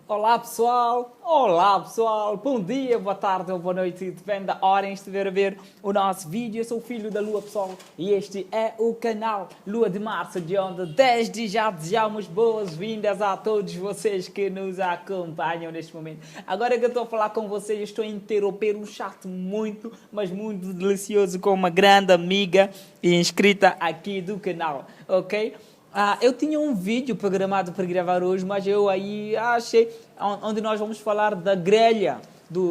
Olá pessoal, bom dia, boa tarde ou boa noite, depende da hora em que estiver a ver o nosso vídeo. Eu sou o filho da Lua pessoal e este é o canal Lua de Março, de onde desde já desejamos boas-vindas a todos vocês que nos acompanham neste momento. Agora que eu estou a falar com vocês, eu estou a interromper um chat muito, mas muito delicioso com uma grande amiga e inscrita aqui do canal, ok? Eu tinha um vídeo programado para gravar hoje, mas eu aí achei onde nós vamos falar da grelha,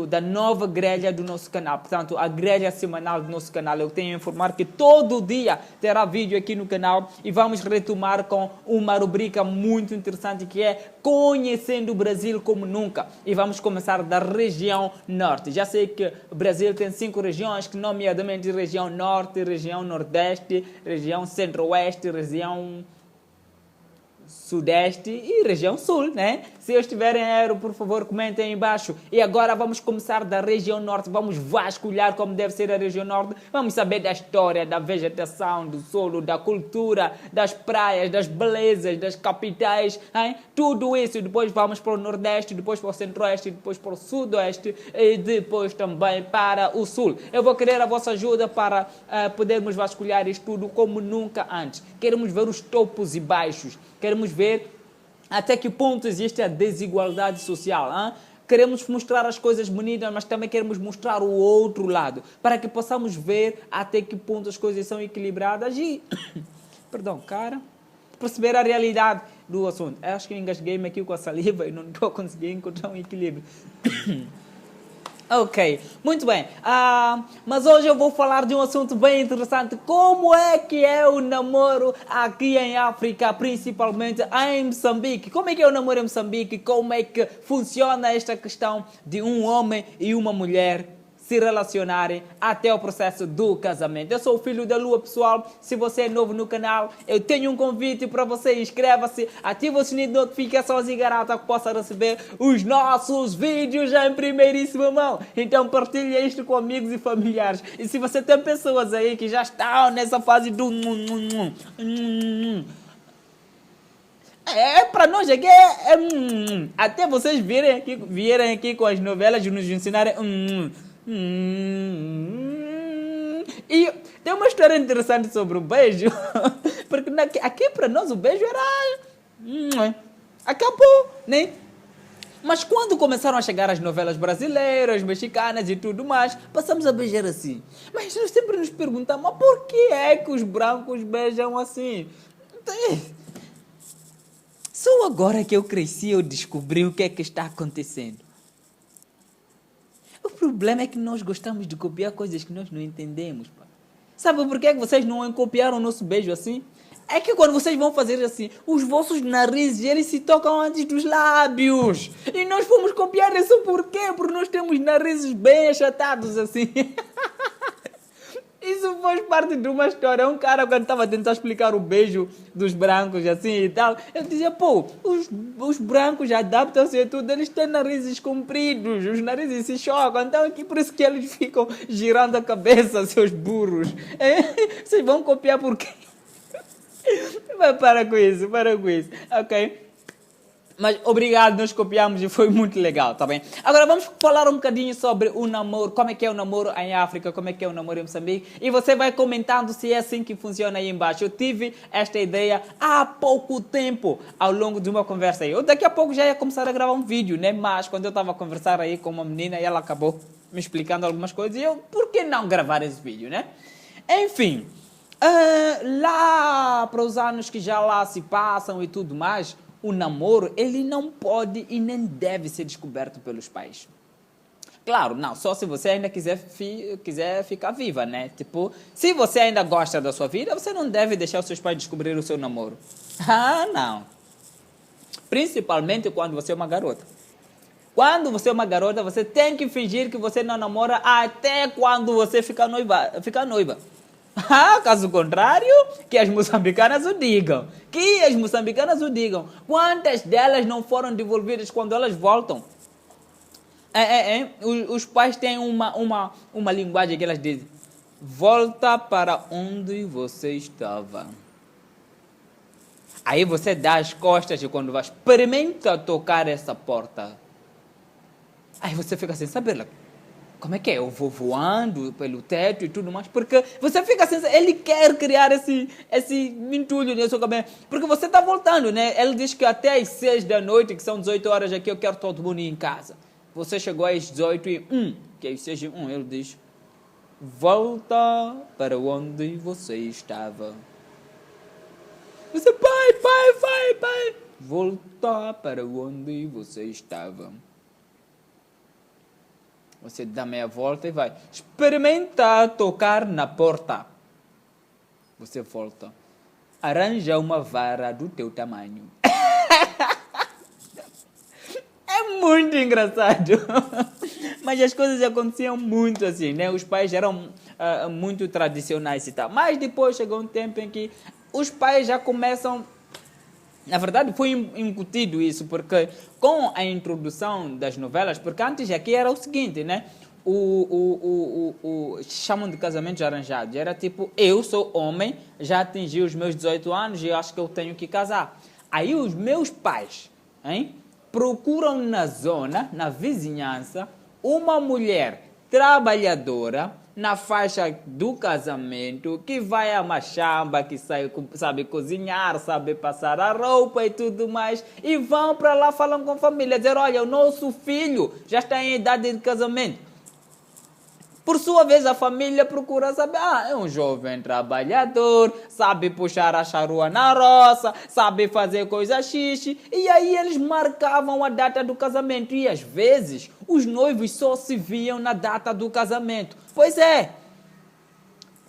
da nova grelha do nosso canal. Portanto, a grelha semanal do nosso canal. Eu tenho a informar que todo dia terá vídeo aqui no canal e vamos retomar com uma rubrica muito interessante que é Conhecendo o Brasil como Nunca. E vamos começar da região norte. Já sei que o Brasil tem 5 regiões, que nomeadamente região norte, região nordeste, região centro-oeste, região sudeste e região sul, né? Se eu estiverem erro, por favor, comentem aí embaixo. E agora vamos começar da região norte, vamos vasculhar como deve ser a região norte, vamos saber da história, da vegetação, do solo, da cultura, das praias, das belezas, das capitais, hein? Tudo isso. Depois vamos para o nordeste, depois para o centro-oeste, depois para o sudoeste e depois também para o sul. Eu vou querer a vossa ajuda para podermos vasculhar isto tudo como nunca antes. Queremos ver os topos e baixos. Queremos ver até que ponto existe a desigualdade social. Hein? Queremos mostrar as coisas bonitas, mas também queremos mostrar o outro lado, para que possamos ver até que ponto as coisas são equilibradas e, perceber a realidade do assunto. Eu acho que engasguei-me aqui com a saliva e não estou conseguindo encontrar um equilíbrio. Ok, muito bem, mas hoje eu vou falar de um assunto bem interessante. Como é que é o namoro aqui em África, principalmente em Moçambique? Como é que é o namoro em Moçambique? Como é que funciona esta questão de um homem e uma mulher se relacionarem até o processo do casamento? Eu sou o filho da Lua, pessoal. Se você é novo no canal, eu tenho um convite para você. Inscreva-se, ative o sininho de notificações e garanta que possa receber os nossos vídeos já em primeiríssima mão. Então partilhe isto com amigos e familiares. E se você tem pessoas aí que já estão nessa fase do para nós aqui até vocês vierem aqui com as novelas e nos ensinarem E tem uma história interessante sobre o beijo, porque aqui para nós o beijo era acabou, né? Mas quando começaram a chegar as novelas brasileiras, mexicanas e tudo mais, passamos a beijar assim. Mas nós sempre nos perguntamos, mas por que é que os brancos beijam assim? Só agora que eu cresci eu descobri o que é que está acontecendo. O problema é que nós gostamos de copiar coisas que nós não entendemos. Pá. Sabe por que vocês não copiaram o nosso beijo assim? É que quando vocês vão fazer assim, os vossos narizes, eles se tocam antes dos lábios. E nós fomos copiar isso por quê? Porque nós temos narizes bem achatados assim. Isso faz parte de uma história. Um cara, quando estava a tentar explicar o beijo dos brancos, assim e tal, ele dizia, os brancos adaptam-se a tudo, eles têm narizes compridos, os narizes se chocam, então aqui por isso que eles ficam girando a cabeça, seus burros. Vocês vão copiar por quê? Mas para com isso, ok? Mas obrigado, nós copiamos e foi muito legal, tá bem? Agora vamos falar um bocadinho sobre o namoro, como é que é o namoro em África, como é que é o namoro em Moçambique. E você vai comentando se é assim que funciona aí embaixo. Eu tive esta ideia há pouco tempo, ao longo de uma conversa aí. Eu daqui a pouco já ia começar a gravar um vídeo, né? Mas quando eu estava a conversar aí com uma menina e ela acabou me explicando algumas coisas, e eu, por que não gravar esse vídeo, né? Enfim, lá para os anos que já lá se passam e tudo mais, o namoro, ele não pode e nem deve ser descoberto pelos pais. Claro, não, só se você ainda quiser ficar viva, né? Tipo, se você ainda gosta da sua vida, você não deve deixar os seus pais descobrir o seu namoro. Não. Principalmente quando você é uma garota. Quando você é uma garota, você tem que fingir que você não namora até quando você ficar noiva. Caso contrário, que as moçambicanas o digam. Quantas delas não foram devolvidas quando elas voltam? Os pais têm uma linguagem que elas dizem. Volta para onde você estava. Aí você dá as costas e quando vai, experimenta tocar essa porta. Aí você fica assim, sabe lá, como é que é? Eu vou voando pelo teto e tudo mais, porque você fica assim, ele quer criar esse entulho no seu cabelo, porque você está voltando, né? Ele diz que até às 6 da noite, que são 18 horas aqui, eu quero todo mundo ir em casa. Você chegou às 18h01, que é às 6h01, ele diz, volta para onde você estava. Você, pai, volta para onde você estava. Você dá meia volta e vai. Experimenta tocar na porta. Você volta. Arranja uma vara do teu tamanho. É muito engraçado. Mas as coisas aconteciam muito assim, né? Os pais eram muito tradicionais e tal. Mas depois chegou um tempo em que os pais já começam... Na verdade, foi incutido isso, porque com a introdução das novelas, porque antes aqui era o seguinte, né? Chamam de casamentos arranjados. Era tipo, eu sou homem, já atingi os meus 18 anos e acho que eu tenho que casar. Aí os meus pais, procuram na zona, na vizinhança, uma mulher trabalhadora, na faixa do casamento, que vai à machamba, que sabe cozinhar, sabe passar a roupa e tudo mais, e vão para lá, falam com a família, dizer, olha, o nosso filho já está em idade de casamento. Por sua vez, a família procura saber, é um jovem trabalhador, sabe puxar a charrua na roça, sabe fazer coisa xixi, e aí eles marcavam a data do casamento, e às vezes os noivos só se viam na data do casamento. Pois é,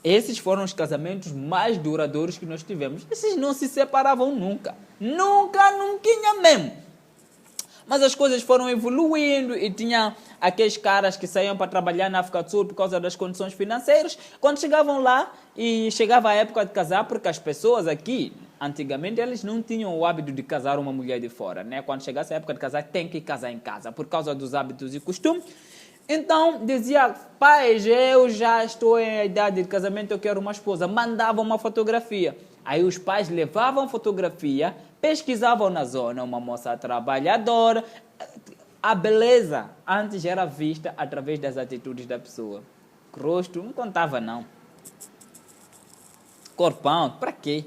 esses foram os casamentos mais duradouros que nós tivemos. Esses não se separavam nunca, nunca mesmo. Mas as coisas foram evoluindo e tinha aqueles caras que saíam para trabalhar na África do Sul por causa das condições financeiras. Quando chegavam lá e chegava a época de casar, porque as pessoas aqui, antigamente, eles não tinham o hábito de casar uma mulher de fora, né? Quando chegasse a época de casar, tem que casar em casa, por causa dos hábitos e costumes. Então, dizia, pais, eu já estou em idade de casamento, eu quero uma esposa. Mandavam uma fotografia. Aí os pais levavam a fotografia, pesquisavam na zona, uma moça trabalhadora. A beleza antes era vista através das atitudes da pessoa. Rosto não contava, não. Corpão, para quê?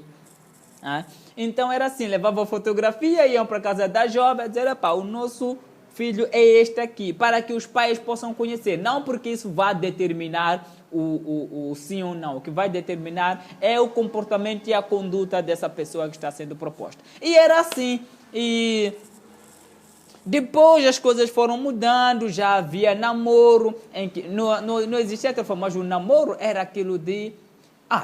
Então era assim, levavam a fotografia, iam para a casa da jovem, dizer, o nosso filho é este aqui, para que os pais possam conhecer. Não porque isso vai determinar o sim ou não. O que vai determinar é o comportamento e a conduta dessa pessoa que está sendo proposta. E era assim. E depois as coisas foram mudando, já havia namoro, em que não existia outra forma, mas o namoro era aquilo de,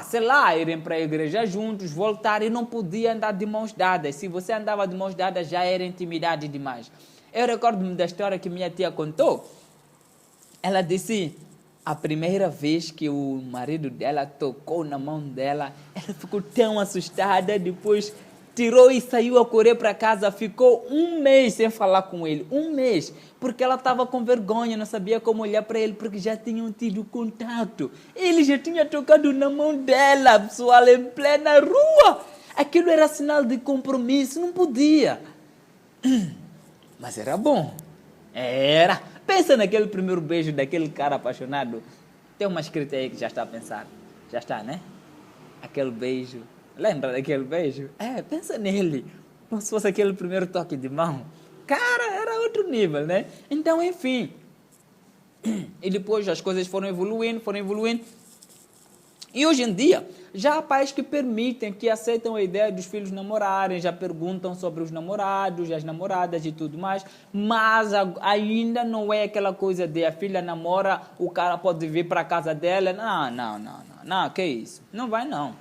sei lá, irem para a igreja juntos, voltar, e não podia andar de mãos dadas. Se você andava de mãos dadas, já era intimidade demais. Eu recordo-me da história que minha tia contou. Ela disse, a primeira vez que o marido dela tocou na mão dela, ela ficou tão assustada, depois tirou e saiu a correr para casa, ficou um mês sem falar com ele, um mês, porque ela estava com vergonha, não sabia como olhar para ele, porque já tinham tido contato. Ele já tinha tocado na mão dela, pessoal, em plena rua. Aquilo era sinal de compromisso, não podia. Mas era bom. Era. Pensa naquele primeiro beijo daquele cara apaixonado. Tem uma escrita aí que já está a pensar. Já está, né? Aquele beijo. Lembra daquele beijo? Pensa nele. Como se fosse aquele primeiro toque de mão. Cara, era outro nível, né? Então, enfim. E depois as coisas foram evoluindo. E hoje em dia, já há pais que permitem, que aceitam a ideia dos filhos namorarem, já perguntam sobre os namorados, as namoradas e tudo mais, mas ainda não é aquela coisa de a filha namora, o cara pode vir para a casa dela. Não, que isso? Não vai não.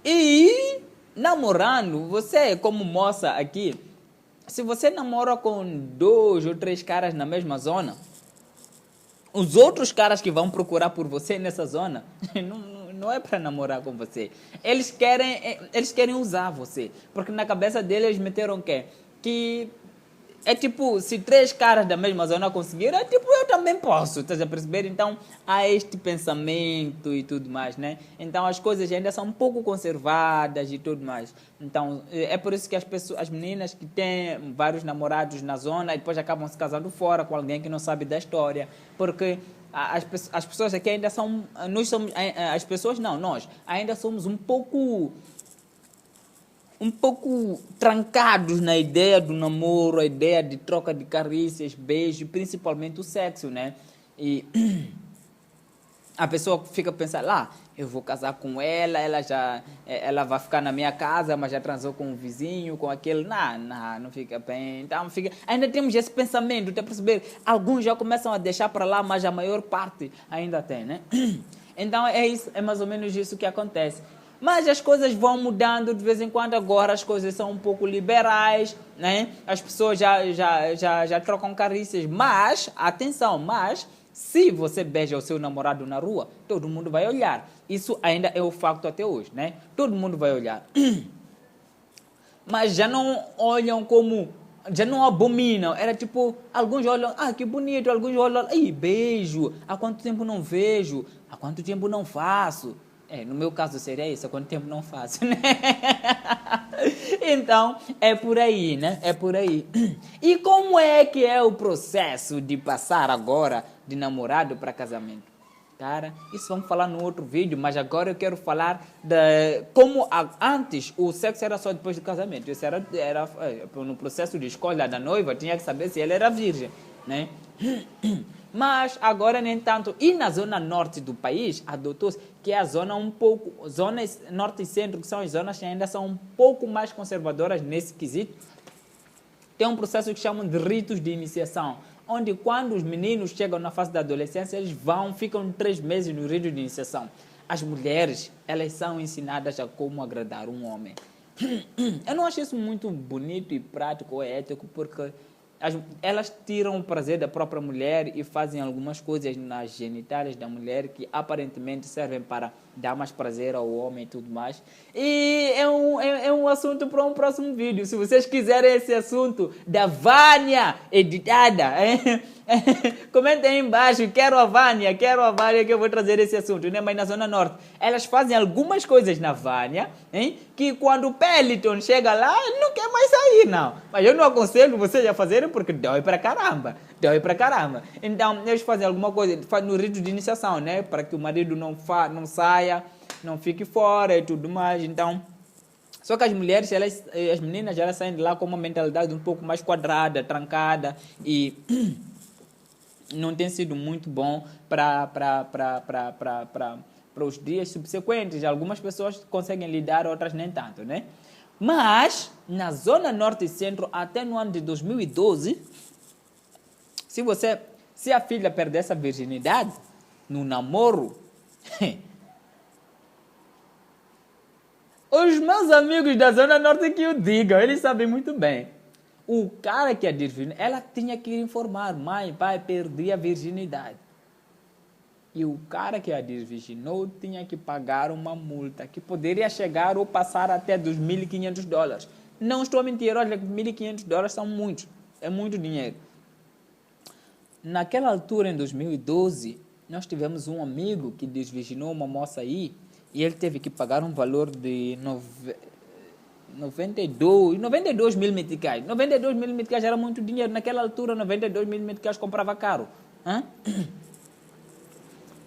E namorando, você como moça aqui, se você namora com 2 ou 3 caras na mesma zona, os outros caras que vão procurar por você nessa zona, não é para namorar com você. Eles querem usar você. Porque na cabeça deles meteram o quê? Que É tipo, se 3 caras da mesma zona conseguiram, é tipo, eu também posso, estás a perceber? Então, há este pensamento e tudo mais, né? Então, as coisas ainda são um pouco conservadas e tudo mais. Então, é por isso que as pessoas, as meninas que têm vários namorados na zona e depois acabam se casando fora com alguém que não sabe da história, porque as pessoas aqui ainda são, nós somos, as pessoas não, nós ainda somos um pouco trancados na ideia do namoro, a ideia de troca de carícias, beijos, principalmente o sexo, né? E a pessoa fica pensando, lá, eu vou casar com ela vai ficar na minha casa, mas já transou com o vizinho, com aquele, não fica bem. Então ainda temos esse pensamento, tem perceber? Alguns já começam a deixar para lá, mas a maior parte ainda tem, né? Então é mais ou menos isso que acontece. Mas as coisas vão mudando de vez em quando, agora as coisas são um pouco liberais, né? As pessoas já trocam carícias, mas, atenção, se você beija o seu namorado na rua, todo mundo vai olhar. Isso ainda é o facto até hoje, né? Todo mundo vai olhar. Mas já não olham como, já não abominam. Era tipo, alguns olham, que bonito, alguns olham, beijo, há quanto tempo não vejo, há quanto tempo não faço. No meu caso seria isso, há quanto tempo não faço, né? Então, é por aí, né? É por aí. E como é que é o processo de passar agora de namorado para casamento? Cara, isso vamos falar no outro vídeo, mas agora eu quero falar de como antes o sexo era só depois do casamento. Isso era no processo de escolha da noiva, tinha que saber se ela era virgem, né? Mas agora nem tanto. E na zona norte do país, adotou-se que é a zona zonas norte e centro, que são as zonas que ainda são um pouco mais conservadoras nesse quesito. Tem um processo que chamam de ritos de iniciação, onde quando os meninos chegam na fase da adolescência, eles ficam 3 meses no rito de iniciação. As mulheres, elas são ensinadas a como agradar um homem. Eu não acho isso muito bonito e prático ou ético, porque elas tiram o prazer da própria mulher e fazem algumas coisas nas genitálias da mulher que aparentemente servem para dar mais prazer ao homem e tudo mais. E é um assunto para um próximo vídeo. Se vocês quiserem esse assunto da Vânia editada, comentem aí embaixo, quero a Vânia que eu vou trazer esse assunto, né? Mas na Zona Norte, elas fazem algumas coisas na Vânia, que quando o Peliton chega lá, não quer mais sair, não. Mas eu não aconselho vocês a fazerem porque dói pra caramba. Então, eles fazem alguma coisa, no rito de iniciação, né? Para que o marido não saia, não fique fora e tudo mais. Então, só que as mulheres, as meninas, elas saem de lá com uma mentalidade um pouco mais quadrada, trancada e não tem sido muito bom para os dias subsequentes. Algumas pessoas conseguem lidar, outras nem tanto, né? Mas, na zona norte e centro, até no ano de 2012, se a filha perdesse a virginidade no namoro, os meus amigos da zona norte que o digam, eles sabem muito bem. O cara que a virgem, ela tinha que informar, mãe, pai, perdi a virginidade. E o cara que a desvirginou tinha que pagar uma multa que poderia chegar ou passar até dos $1.500. Não estou a mentir, olha, $1.500 são muitos, é muito dinheiro. Naquela altura, em 2012, nós tivemos um amigo que desvirginou uma moça aí e ele teve que pagar um valor de 92 mil meticais. 92 mil meticais era muito dinheiro. Naquela altura, 92 mil meticais comprava caro.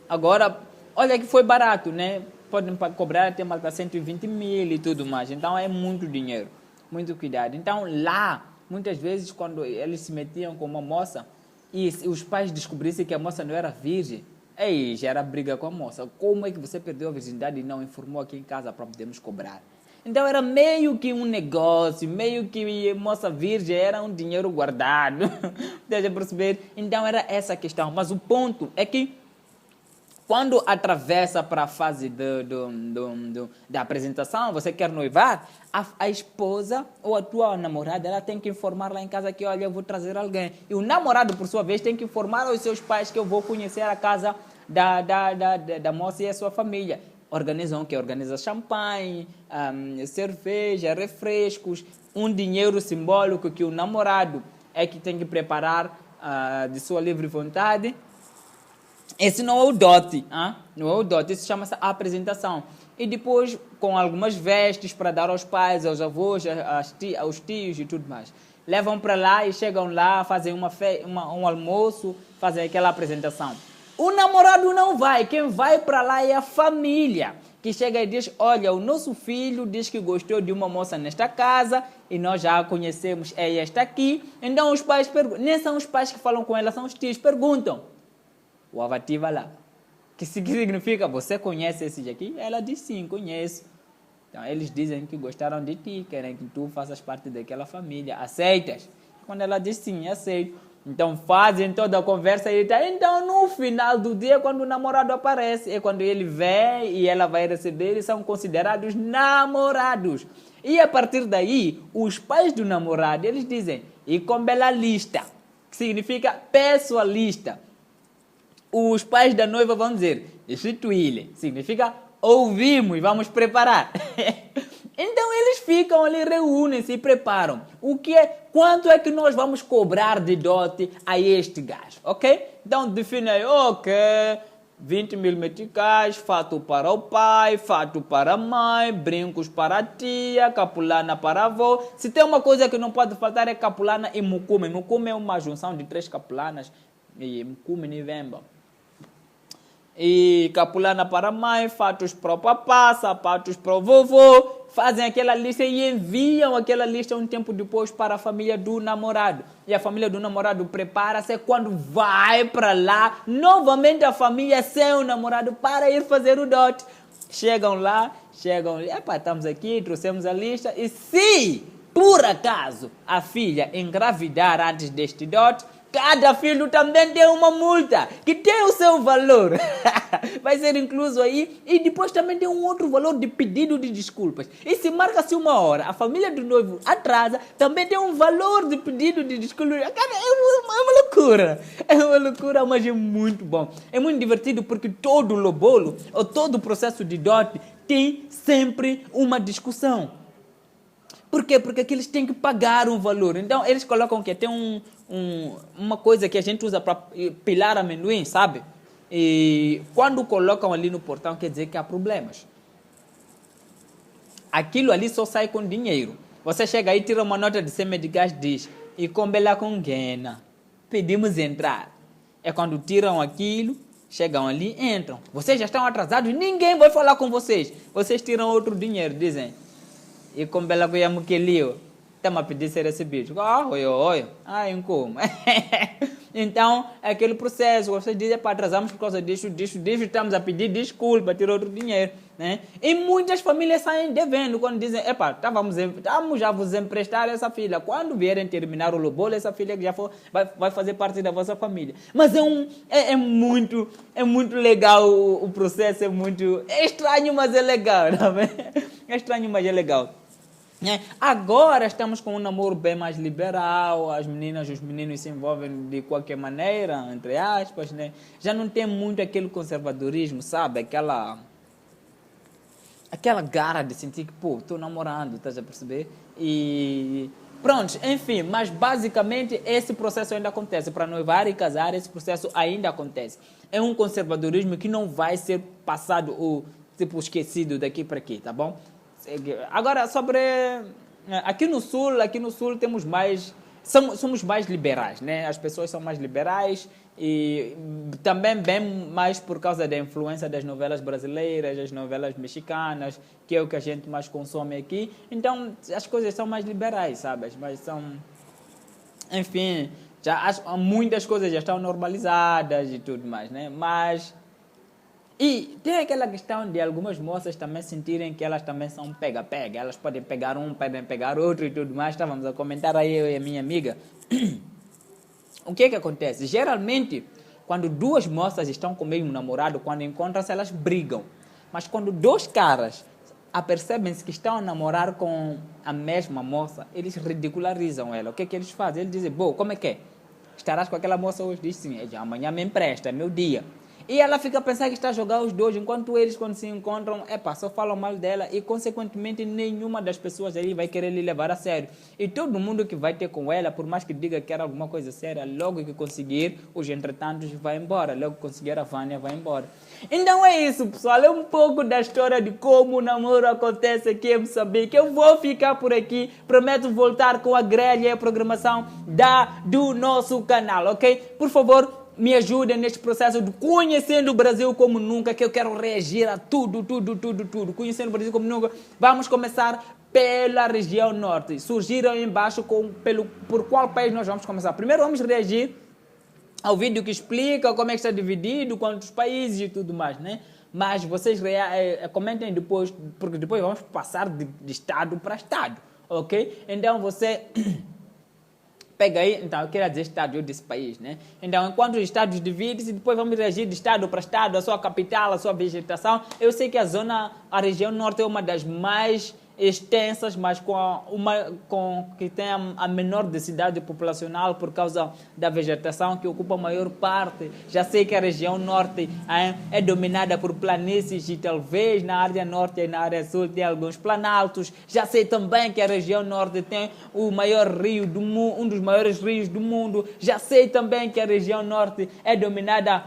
Agora, olha que foi barato, né? Podem cobrar até mais 120 mil e tudo mais. Então, é muito dinheiro. Muito cuidado. Então, lá, muitas vezes, quando eles se metiam com uma moça e os pais descobrissem que a moça não era virgem, aí já era briga com a moça. Como é que você perdeu a virgindade e não informou aqui em casa para podermos cobrar? Então era meio que um negócio, meio que moça virgem era um dinheiro guardado. Deixa eu perceber? Então era essa a questão. Mas o ponto é que quando atravessa para a fase da apresentação, você quer noivar, a esposa ou a tua namorada, ela tem que informar lá em casa que, olha, eu vou trazer alguém. E o namorado, por sua vez, tem que informar aos seus pais que eu vou conhecer a casa da moça e a sua família. Organizam o quê? Organiza champanhe, cerveja, refrescos, um dinheiro simbólico que o namorado é que tem que preparar de sua livre vontade. Esse não é o dote, não é o dote, isso chama-se apresentação. E depois, com algumas vestes para dar aos pais, aos avós, aos tios e tudo mais. Levam para lá e chegam lá, fazem um almoço, fazem aquela apresentação. O namorado não vai, quem vai para lá é a família, que chega e diz, olha, o nosso filho diz que gostou de uma moça nesta casa e nós já a conhecemos, é esta aqui. Então os pais perguntam, nem são os pais que falam com ela, são os tios, perguntam. O avati vai lá. Que significa, você conhece esse aqui? Ela diz sim, conheço. Então eles dizem que gostaram de ti, querem que tu faças parte daquela família. Aceitas? Quando ela diz sim, aceito. Então fazem toda a conversa e tá. Então no final do dia, quando o namorado aparece, é quando ele vem e ela vai receber, eles são considerados namorados. E a partir daí, os pais do namorado, eles dizem, e com bela lista, que significa pessoalista. Os pais da noiva vão dizer, restituir, significa ouvimos, vamos preparar. Então eles ficam ali, reúnem-se e preparam. Quanto é que nós vamos cobrar de dote a este gajo, ok? Então define aí, ok, 20 mil meticais, fato para o pai, fato para a mãe, brincos para a tia, capulana para a avó. Se tem uma coisa que não pode faltar é capulana e mucume. Mucume é uma junção de 3 capulanas, e mucume nem vemba. E capulana para a mãe, fatos para o papá, sapatos para o vovô. Fazem aquela lista e enviam aquela lista um tempo depois para a família do namorado. E a família do namorado prepara-se quando vai para lá, novamente a família sem o namorado para ir fazer o dote. Chegam lá, estamos aqui, trouxemos a lista. E se, por acaso, a filha engravidar antes deste dote, cada filho também tem uma multa, que tem o seu valor. Vai ser incluso aí. E depois também tem um outro valor de pedido de desculpas. E se marca-se uma hora, a família do noivo atrasa, também tem um valor de pedido de desculpas. Cara, é uma loucura. É uma loucura, mas é muito bom. É muito divertido porque todo o lobolo, ou todo o processo de dote, tem sempre uma discussão. Por quê? Porque aqui eles têm que pagar um valor. Então, eles colocam que tem uma coisa que a gente usa para pilar amendoim, sabe? E quando colocam ali no portão, quer dizer que há problemas. Aquilo ali só sai com dinheiro. Você chega aí, tira uma nota de 100 meticais, diz, e combela com guena. Pedimos entrar. É quando tiram aquilo, chegam ali, entram. Vocês já estão atrasados, ninguém vai falar com vocês. Vocês tiram outro dinheiro, dizem. E com bela coisa muquelio, estamos a pedir ser recebido. Oi. Como? Então, é aquele processo, vocês dizem, atrasamos por causa disso, estamos a pedir desculpa, tirar outro dinheiro, né? E muitas famílias saem devendo, quando dizem, estamos já vos emprestar essa filha. Quando vierem terminar o lobolo, essa filha que já vai fazer parte da vossa família. Mas é muito legal o processo, é estranho, mas é legal, tá vendo? É estranho, mas é legal. Agora estamos com um namoro bem mais liberal, as meninas e os meninos se envolvem de qualquer maneira, entre aspas, né? Já não tem muito aquele conservadorismo, sabe? Aquela garra de sentir que, estou namorando, estás a perceber? E pronto, enfim, mas basicamente esse processo ainda acontece. Para noivar e casar, esse processo ainda acontece. É um conservadorismo que não vai ser passado ou esquecido daqui para aqui, tá bom? Agora, sobre... Aqui no Sul temos mais... Somos mais liberais, né? As pessoas são mais liberais e também bem mais por causa da influência das novelas brasileiras, das novelas mexicanas, que é o que a gente mais consome aqui. Então, as coisas são mais liberais, sabe? Mas são... Enfim, muitas coisas já estão normalizadas e tudo mais, né? Mas... E tem aquela questão de algumas moças também sentirem que elas também são pega-pega. Elas podem pegar um, podem pegar outro e tudo mais. Estávamos a comentar aí, eu e a minha amiga. O que acontece? Geralmente, quando duas moças estão com o mesmo namorado, quando encontram-se, elas brigam. Mas quando dois caras apercebem-se que estão a namorar com a mesma moça, eles ridicularizam ela. O que eles fazem? Eles dizem, como é que é? Estarás com aquela moça hoje? Diz sim. Amanhã me empresta, é meu dia. E ela fica a pensar que está a jogar os dois, enquanto eles, quando se encontram, só falam mal dela e, consequentemente, nenhuma das pessoas ali vai querer lhe levar a sério. E todo mundo que vai ter com ela, por mais que diga que era alguma coisa séria, logo que conseguir, os entretantos vai embora. Logo que conseguir, a Vânia vai embora. Então é isso, pessoal. É um pouco da história de como o namoro acontece aqui em Moçambique. Eu vou ficar por aqui. Prometo voltar com a grelha e a programação do nosso canal, ok? Por favor, me ajudem neste processo de conhecendo o Brasil como nunca, que eu quero reagir a tudo. Conhecendo o Brasil como nunca. Vamos começar pela região norte. Surgiram aí embaixo por qual país nós vamos começar. Primeiro vamos reagir ao vídeo que explica como é que está dividido, quantos países e tudo mais, né? Mas vocês comentem depois, porque depois vamos passar de estado para estado, ok? Então você pega aí, então eu queria dizer estado, eu disse país, né? Então, enquanto os estados dividem-se, depois vamos reagir de estado para estado, a sua capital, a sua vegetação. Eu sei que a região norte é uma das mais extensas, mas que tem a menor densidade populacional por causa da vegetação que ocupa a maior parte. Já sei que a região norte é dominada por planícies e talvez na área norte e na área sul tem alguns planaltos. Já sei também que a região norte tem o maior rio do mundo, um dos maiores rios do mundo. Já sei também que a região norte é dominada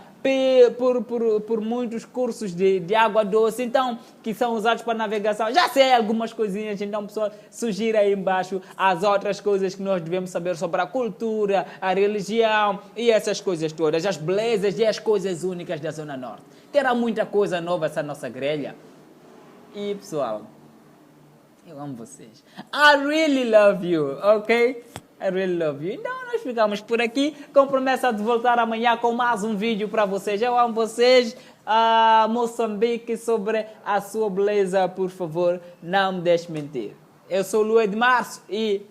por muitos cursos de água doce, então, que são usados para navegação. Já sei algumas coisinhas, então, pessoal, sugira aí embaixo as outras coisas que nós devemos saber sobre a cultura, a religião e essas coisas todas, as belezas e as coisas únicas da Zona Norte. Terá muita coisa nova essa nossa grelha. E, pessoal, eu amo vocês. I really love you, ok? I really love you. Então nós ficamos por aqui com promessa de voltar amanhã com mais um vídeo para vocês. Eu amo vocês. Moçambique, sobre a sua beleza, por favor, não me deixe mentir. Eu sou Lua de Março e